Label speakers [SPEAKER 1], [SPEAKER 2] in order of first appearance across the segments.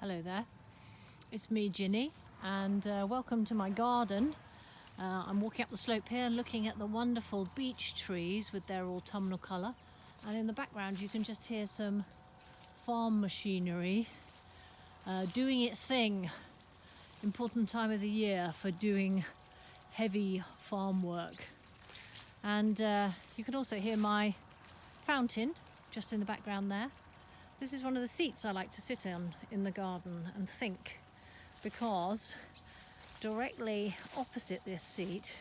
[SPEAKER 1] Hello there, it's me Ginny, and welcome to my garden. I'm walking up the slope here looking at the wonderful beech trees with their autumnal colour, and in the background you can just hear some farm machinery doing its thing. Important time of the year for doing heavy farm work. And you can also hear my fountain just in the background there. This is one of the seats I like to sit on in the garden and think, because directly opposite this seat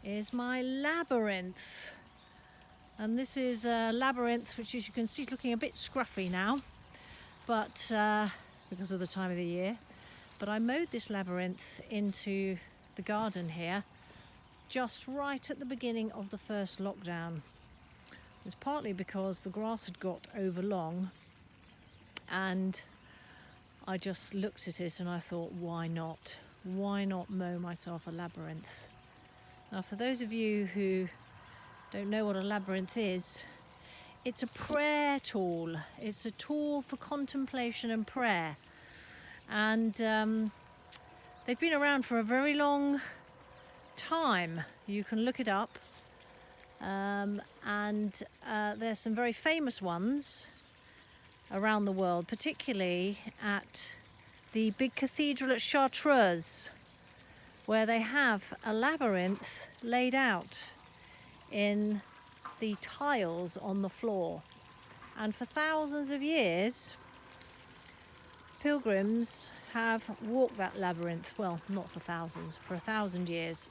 [SPEAKER 1] is my labyrinth. And this is a labyrinth which, as you can see, is looking a bit scruffy now, but because of the time of the year. But I mowed this labyrinth into the garden here just right at the beginning of the first lockdown. It was partly because the grass had got over long, and I just looked at it and I thought, why not? Why not mow myself a labyrinth? Now, for those of you who don't know what a labyrinth is, it's a prayer tool. It's a tool for contemplation and prayer. And they've been around for a very long time. You can look it up. And there's some very famous ones around the world, particularly at the big cathedral at Chartres, where they have a labyrinth laid out in the tiles on the floor. And for thousands of years, pilgrims have walked that labyrinth. Well, not for thousands, for 1,000 years.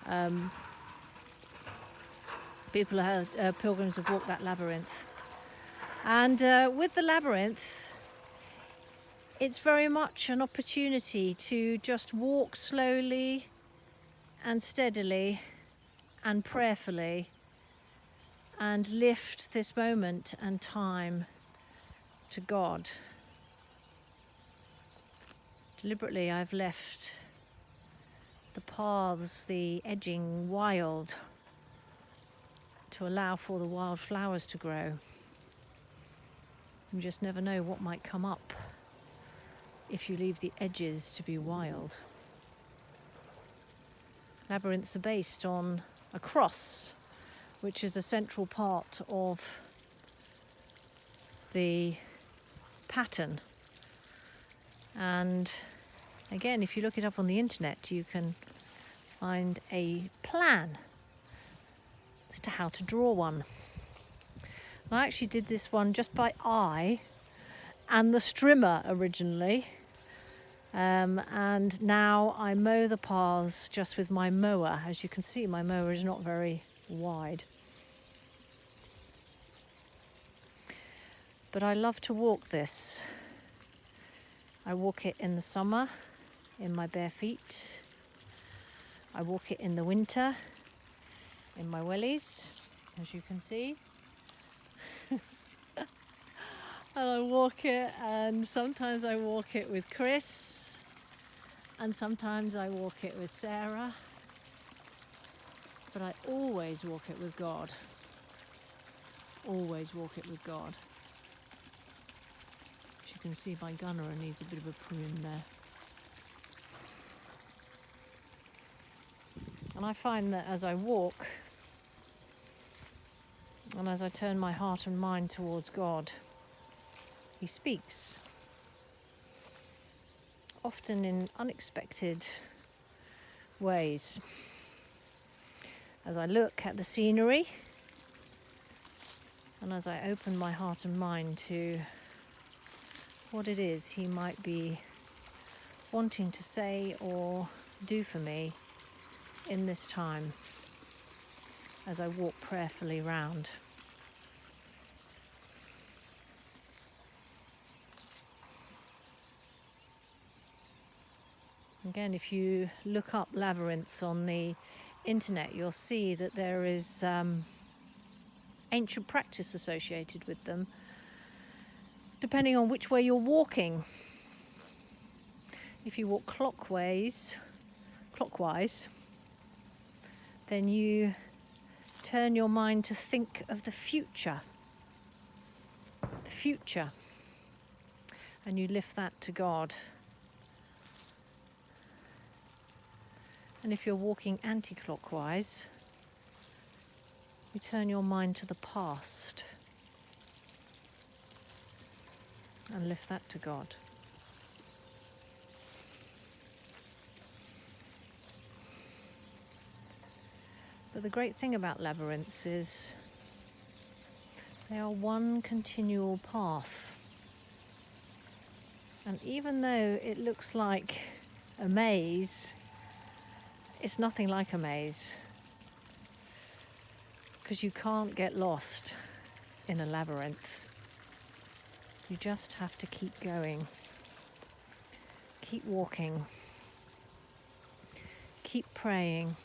[SPEAKER 1] Pilgrims have walked that labyrinth. And with the labyrinth, it's very much an opportunity to just walk slowly and steadily and prayerfully and lift this moment and time to God. Deliberately, I've left the paths, the edging wild, to allow for the wild flowers to grow. You just never know what might come up if you leave the edges to be wild. Labyrinths are based on a cross, which is a central part of the pattern. And again, if you look it up on the internet, you can find a plan as to how to draw one. I actually did this one just by eye and the strimmer originally, and now I mow the paths just with my mower. As you can see, my mower is not very wide. But I love to walk this. I walk it in the summer in my bare feet. I walk it in the winter in my wellies, as you can see. And I walk it, and sometimes I walk it with Chris, and sometimes I walk it with Sarah, but I always walk it with God. Always walk it with God. As you can see, my gunner needs a bit of a prune there. And I find that as I walk, and as I turn my heart and mind towards God, He speaks, often in unexpected ways. As I look at the scenery, and as I open my heart and mind to what it is He might be wanting to say or do for me in this time, as I walk prayerfully round. Again, if you look up labyrinths on the internet, you'll see that there is ancient practice associated with them, depending on which way you're walking. If you walk clockwise, then you turn your mind to think of the future. and you lift that to God. And if you're walking anti-clockwise, you turn your mind to the past and lift that to God. But the great thing about labyrinths is they are one continual path. And even though it looks like a maze, it's nothing like a maze, because you can't get lost in a labyrinth. You just have to keep going, keep walking, keep praying,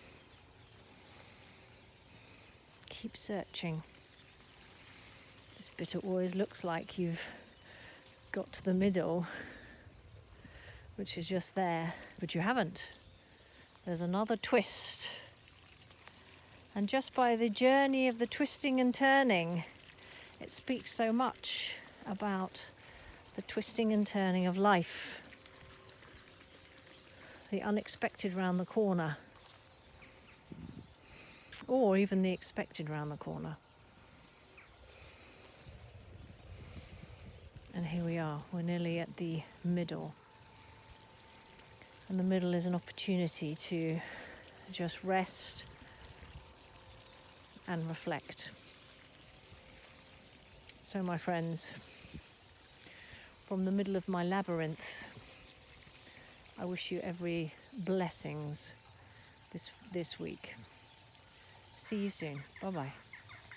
[SPEAKER 1] keep searching. This bit always looks like you've got to the middle, which is just there, but you haven't. There's another twist. And just by the journey of the twisting and turning, it speaks so much about the twisting and turning of life, the unexpected round the corner, or even the expected round the corner. And here we are, we're nearly at the middle. And the middle is an opportunity to just rest and reflect. So my friends, from the middle of my labyrinth, I wish you every blessings this week. See you soon. Bye-bye.